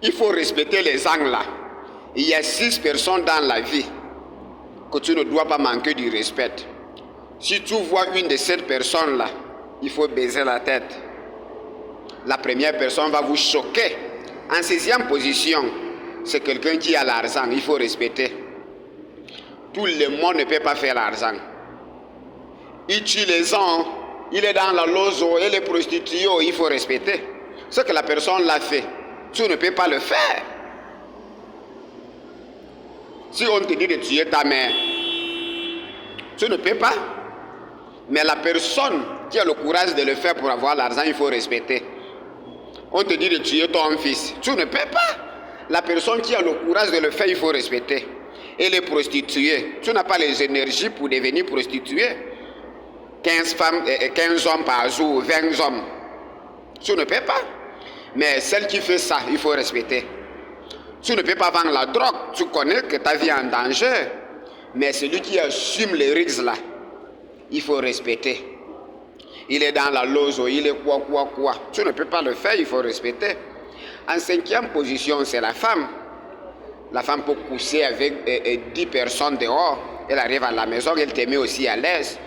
Il faut respecter les angles là. Il y a 6 personnes dans la vie que tu ne dois pas manquer du respect. Si tu vois une de ces personnes là, il faut baiser la tête. La première personne va vous choquer. En 6e position, c'est quelqu'un qui a l'argent, il faut respecter. Tout le monde ne peut pas faire l'argent. Il tue les gens, il est dans la lozo, il est prostitué, il faut respecter. Ce que la personne l'a fait, tu ne peux pas le faire. Si on te dit de tuer ta mère, tu ne peux pas. Mais la personne qui a le courage de le faire pour avoir l'argent, il faut respecter. On te dit de tuer ton fils, tu ne peux pas. La personne qui a le courage de le faire, il faut respecter. Et les prostituées, tu n'as pas les énergies pour devenir prostituée. 15 hommes par jour, 20 hommes. Tu ne peux pas. Mais celle qui fait ça, il faut respecter. Tu ne peux pas vendre la drogue. Tu connais que ta vie est en danger. Mais celui qui assume les risques là, il faut respecter. Il est dans la lozo, il est quoi. Tu ne peux pas le faire, il faut respecter. En 5e position, c'est la femme. La femme peut coucher avec 10 personnes dehors. Elle arrive à la maison, elle te met aussi à l'aise.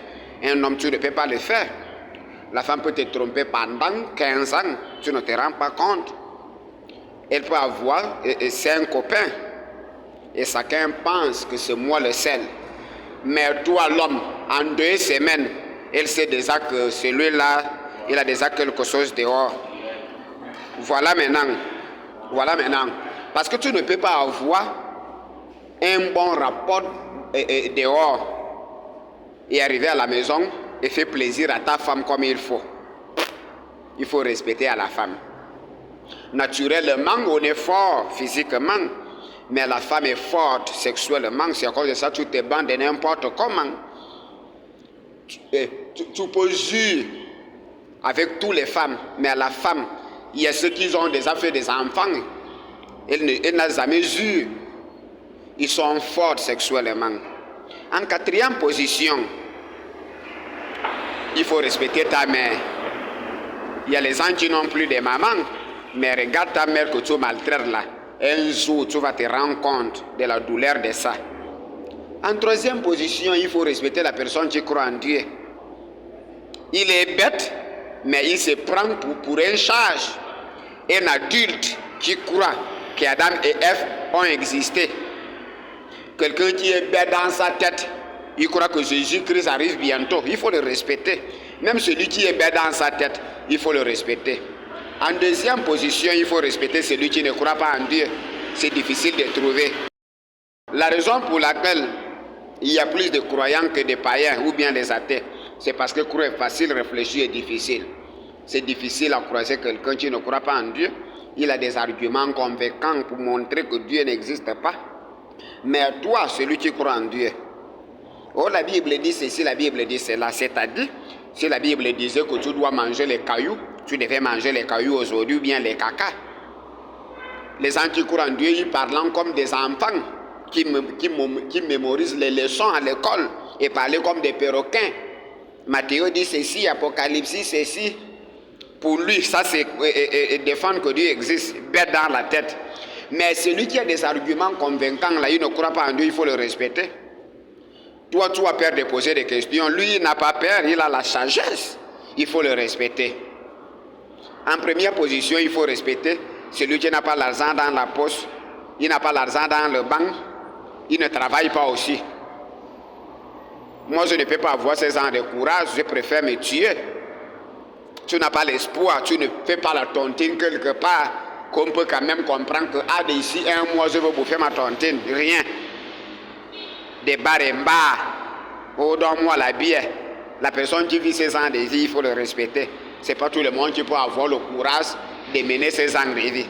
Un homme, tu ne peux pas le faire. La femme peut te tromper pendant 15 ans, tu ne te rends pas compte. Elle peut avoir 5 copains. Et chacun pense que c'est moi le seul. Mais toi, l'homme, en 2 semaines, elle sait déjà que celui-là, il a déjà quelque chose dehors. Voilà maintenant. Parce que tu ne peux pas avoir un bon rapport dehors et arriver à la maison et faire plaisir à ta femme comme il faut. Il faut respecter à la femme. Naturellement, on est fort physiquement, mais la femme est forte sexuellement. C'est à cause de ça que tu te bandes de n'importe comment. Tu peux jurer avec toutes les femmes, mais la femme, il y a ceux qui ont déjà fait des enfants. Elle n'a jamais juré. Ils sont forts sexuellement. En 4e position, il faut respecter ta mère. Il y a les gens qui n'ont plus de maman, mais regarde ta mère que tu maltraites là. Un jour, tu vas te rendre compte de la douleur de ça. En 3e position, il faut respecter la personne qui croit en Dieu. Il est bête, mais il se prend pour un charge. Un adulte qui croit qu'Adam et Ève ont existé. Quelqu'un qui est bête dans sa tête, il croit que Jésus-Christ arrive bientôt. Il faut le respecter. Même celui qui est bête dans sa tête, il faut le respecter. En 2e position, il faut respecter celui qui ne croit pas en Dieu. C'est difficile de trouver. La raison pour laquelle il y a plus de croyants que de païens ou bien des athées, c'est parce que croire est facile, réfléchir est difficile. C'est difficile à croiser quelqu'un qui ne croit pas en Dieu. Il a des arguments convaincants pour montrer que Dieu n'existe pas. Mais toi, celui qui croit en Dieu, oh, la Bible dit ceci, la Bible dit cela. C'est-à-dire, si la Bible disait que tu dois manger les cailloux, tu devais manger les cailloux aujourd'hui ou bien les caca. Les gens qui croient en Dieu, ils parlent comme des enfants qui mémorisent les leçons à l'école et parlent comme des perroquets. Matthieu dit ceci, Apocalypse ceci. Pour lui, ça c'est défendre que Dieu existe, bête dans la tête. Mais celui qui a des arguments convaincants, là, il ne croit pas en Dieu, il faut le respecter. Toi, tu as peur de poser des questions. Lui, il n'a pas peur, il a la sagesse. Il faut le respecter. En première position, il faut respecter celui qui n'a pas l'argent dans la poche, il n'a pas l'argent dans le banc, il ne travaille pas aussi. Moi, je ne peux pas avoir ce genre de courage, je préfère me tuer. Tu n'as pas l'espoir, tu ne fais pas la tontine quelque part, qu'on peut quand même comprendre que d'ici un mois, je veux bouffer ma tontine. Rien. Des bars et bars. Oh, donne-moi la bière. La personne qui vit ces ans de vie, il faut le respecter. Ce n'est pas tout le monde qui peut avoir le courage de mener ces ans de vie.